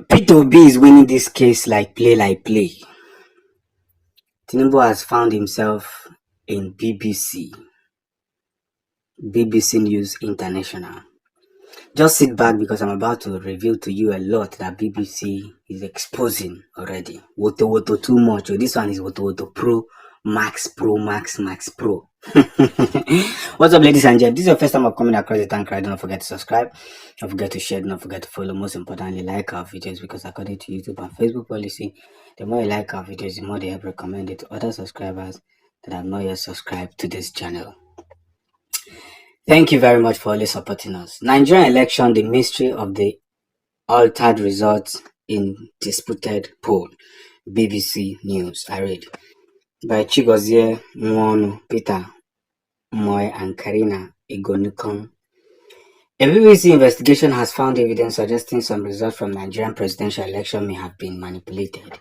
P2B is winning this case like play. Tinubu has found himself in BBC News International. Just sit back because I'm about to reveal to you a lot that BBC is exposing already. Woto too much. This one is Woto Pro, Max Pro. What's up, ladies and gentlemen? This is your first time of coming across the tank. Don't forget to subscribe. Don't forget to share. Don't forget to follow. Most importantly, like our videos because according to YouTube and Facebook policy, the more you like our videos, the more they help recommend it to other subscribers that have not yet subscribed to this channel. Thank you very much for always supporting us. Nigerian election, the mystery of the altered results in disputed poll. BBC News. I read. By Chigozie Nwonu, Peter Moy and Karina Igonukon. A BBC investigation has found evidence suggesting some results from Nigerian presidential election may have been manipulated.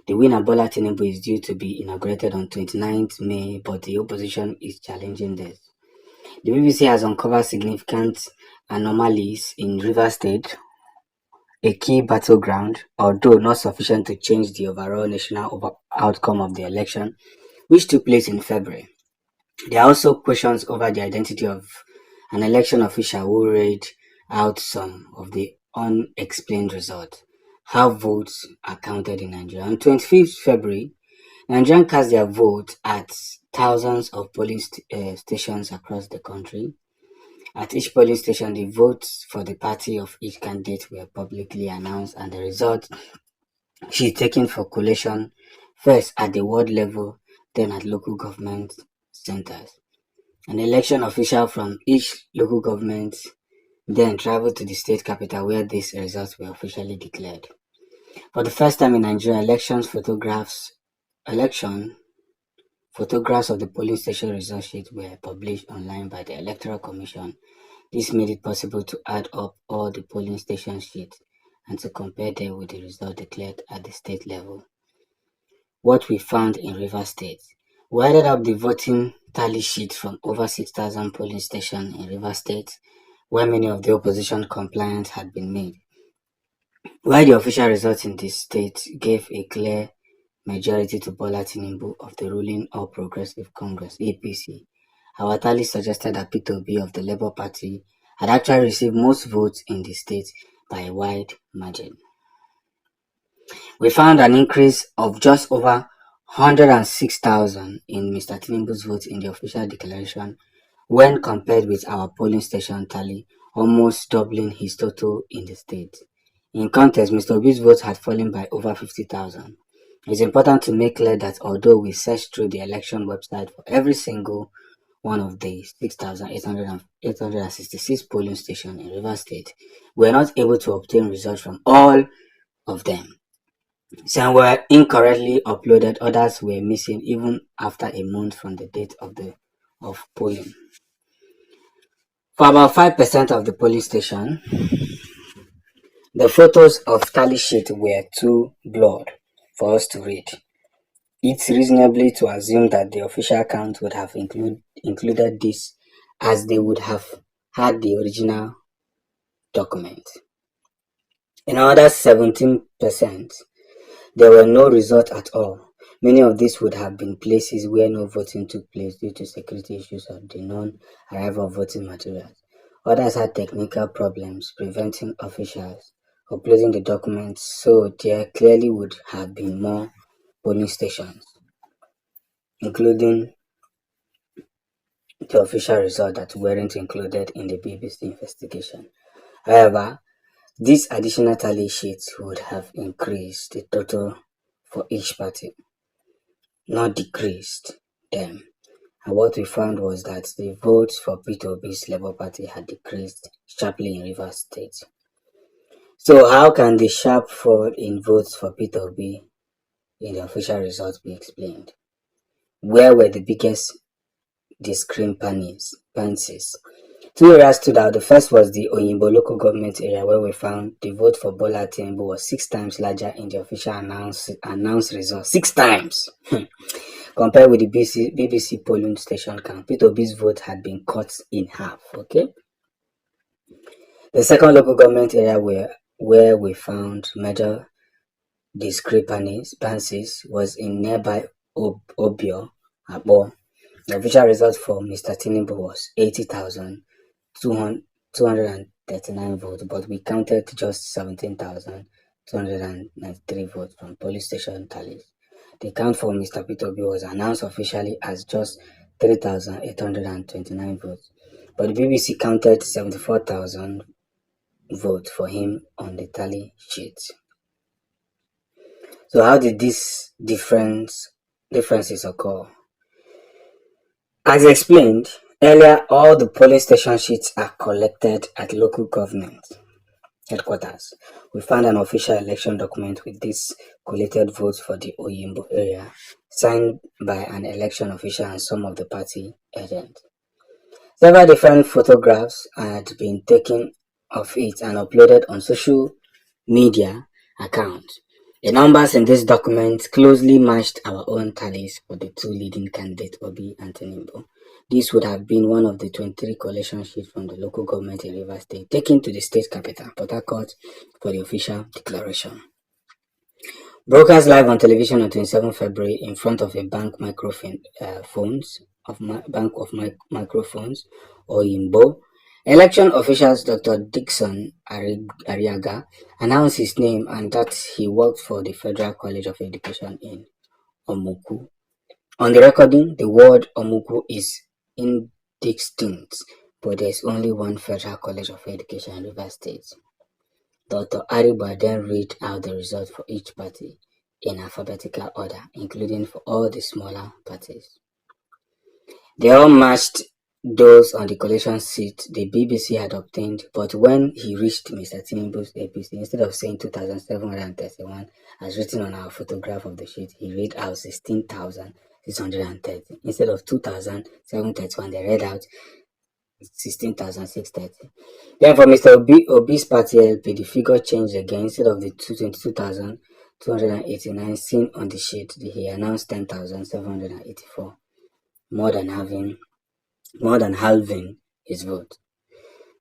The winner Bola Tinubu is due to be inaugurated on 29th May, but the opposition is challenging this. The BBC has uncovered significant anomalies in Rivers State, a key battleground, although not sufficient to change the overall national outcome of the election, which took place in February. There are also questions over the identity of an election official who read out some of the unexplained results. How votes are counted in Nigeria. On 25th February, Nigerians cast their vote at thousands of polling stations across the country. At each polling station, the votes for the party of each candidate were publicly announced and the result sheet taken for collation first at the ward level, then at local government centers. An election official from each local government then traveled to the state capital where these results were officially declared. For the first time in Nigeria, photographs of the polling station result sheet were published online by the Electoral Commission. This made it possible to add up all the polling station sheets and to compare them with the result declared at the state level. What we found in Rivers State. We added up the voting tally sheet from over 6,000 polling stations in Rivers State, where many of the opposition complaints had been made. While the official results in this state gave a clear majority to Bola Tinubu of the ruling All Progressive Congress (APC), our tally suggested that P2B of the Labour Party had actually received most votes in the state by a wide margin. We found an increase of just over 106,000 in Mr. Tinubu's votes in the official declaration when compared with our polling station tally, almost doubling his total in the state. In context, Mr. Obi's votes had fallen by over 50,000. It's important to make clear that although we searched through the election website for every single one of the 6,866 polling stations in Rivers State, we were not able to obtain results from all of them. Some were incorrectly uploaded, others were missing even after a month from the date of polling. For about 5% of the polling station, the photos of tally sheet were too blurred for us to read. It's reasonably to assume that the official count would have included this as they would have had the original document. In another 17%, there were no results at all. Many of these would have been places where no voting took place due to security issues or the non-arrival of voting materials. Others had technical problems preventing officials uploading the documents, so there clearly would have been more polling stations, including the official result that weren't included in the BBC investigation. However, these additional tally sheets would have increased the total for each party, not decreased them. And what we found was that the votes for P2B's Labour Party had decreased sharply in Rivers State. So how can the sharp fall in votes for P2B in the official results be explained? Where were the biggest discrepancies? Two areas stood out. The first was the Oyinbo local government area, where we found the vote for Bola Tinubu was 6 times larger in the official announced results. 6 times! Compared with the BBC polling station count, P2B's vote had been cut in half. Okay. The second local government area where we found major discrepancies was in nearby Obio, Abo. The official result for Mr. Tinubu was 80,239 votes, but we counted just 17,293 votes from police station tallies. The count for Mr. Peter Obi was announced officially as just 3,829 votes, but the BBC counted 74,000 votes for him on the tally sheet. So how did these differences occur? As explained earlier, all the polling station sheets are collected at local government headquarters. We found an official election document with these collated votes for the Oyimbo area, signed by an election official and some of the party agents. Several different photographs had been taken of it and uploaded on social media accounts. The numbers in this document closely matched our own tallies for the two leading candidates, Obi and Tinubu. This would have been one of the 23 collation sheets from the local government in Rivers State taken to the state capital, Port Harcourt, for the official declaration. Broadcast live on television on 27 February in front of a bank microphones or IMBO. Election officials Dr. Dixon Ariaga announced his name and that he worked for the Federal College of Education in Omuku. On the recording, the word Omuku is indistinct, but there is only one Federal College of Education in Rivers State. Dr. Ariba then read out the results for each party in alphabetical order, including for all the smaller parties. They all matched those on the collation sheet the BBC had obtained, but when he reached Mr. Tinubu's APC, instead of saying 2,731 as written on our photograph of the sheet, he read out 16,630. Instead of 2,731, they read out 16,630. Then for Mr. Obi's party LP, the figure changed again. Instead of the 22,289 seen on the sheet, he announced 10,784, more than halving his vote.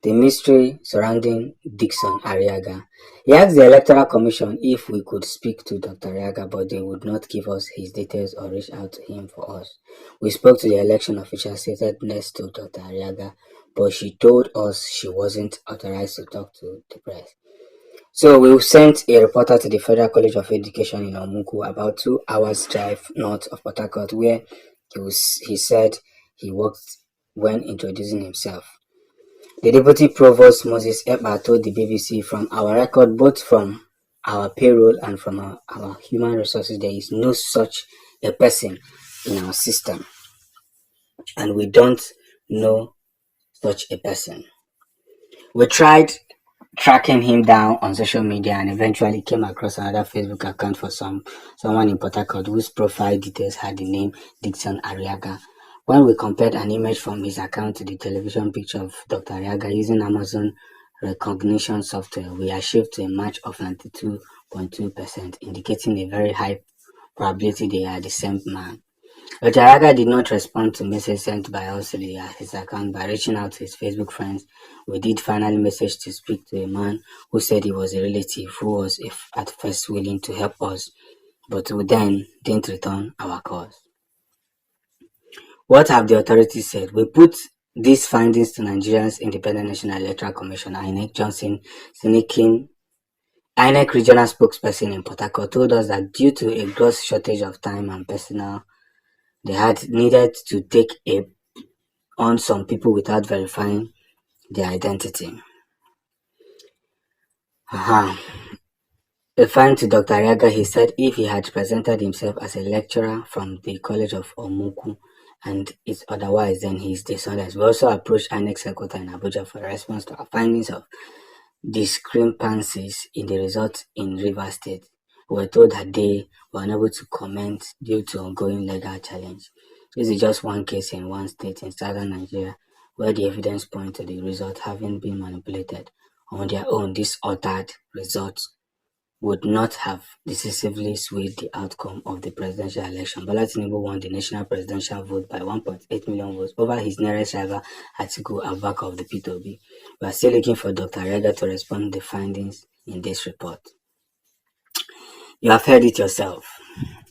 The mystery surrounding Dixon Ariaga. He asked the Electoral Commission if we could speak to Dr. Ariaga, but they would not give us his details or reach out to him for us. We spoke to the election official seated next to Dr. Ariaga, but she told us she wasn't authorized to talk to the press. So we sent a reporter to the Federal College of Education in Omuku, about 2 hours drive north of Port Harcourt, where he said he worked when introducing himself. The Deputy Provost Moses Eba told the BBC, from our record, both from our payroll and from our human resources, there is no such a person in our system, and we don't know such a person. We tried tracking him down on social media and eventually came across another Facebook account for someone in Port Harcourt whose profile details had the name Dixon Ariaga. When we compared an image from his account to the television picture of Dr. Ariaga using Amazon recognition software, we achieved a match of 92.2%, indicating a very high probability they are the same man. Dr. Ariaga did not respond to messages sent by us to his account. By reaching out to his Facebook friends, we did finally message to speak to a man who said he was a relative who was at first willing to help us, but who then didn't return our calls. What have the authorities said? We put these findings to Nigeria's Independent National Electoral Commission, INEC. Johnson Sinikin, INEC regional spokesperson in Port Harcourt, told us that due to a gross shortage of time and personnel, they had needed to take on some people without verifying their identity. Referring to Dr. Ariaga, he said if he had presented himself as a lecturer from the College of Omuku and it's otherwise, then he is dishonest. We also approached INEC headquarters in Abuja for a response to our findings of discrepancies in the results in Rivers State. We were told that they were unable to comment due to ongoing legal challenge. This is just one case in one state in southern Nigeria where the evidence points to the result having been manipulated. On their own, these altered results would not have decisively swayed the outcome of the presidential election. Bola Tinubu won the national presidential vote by 1.8 million votes over his nearest rival, Atiku Abubakar of the P2B. We are still looking for Dr. Ariaga to respond to the findings in this report. You have heard it yourself.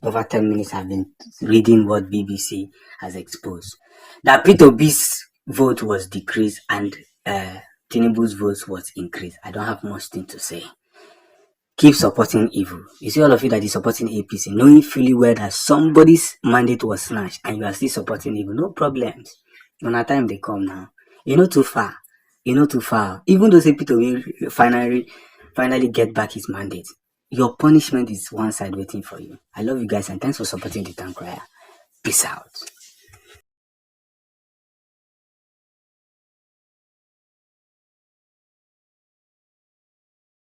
Over 10 minutes I've been reading what BBC has exposed. That P2B's vote was decreased and Tinubu's vote was increased. I don't have much thing to say. Keep supporting evil. You see all of you that is supporting APC, knowing fully well that somebody's mandate was snatched and you are still supporting evil. No problems. When our time they come now. You're not too far. You're not too far. Even though Peter will finally get back his mandate, your punishment is one side waiting for you. I love you guys and thanks for supporting the Town Crier. Peace out.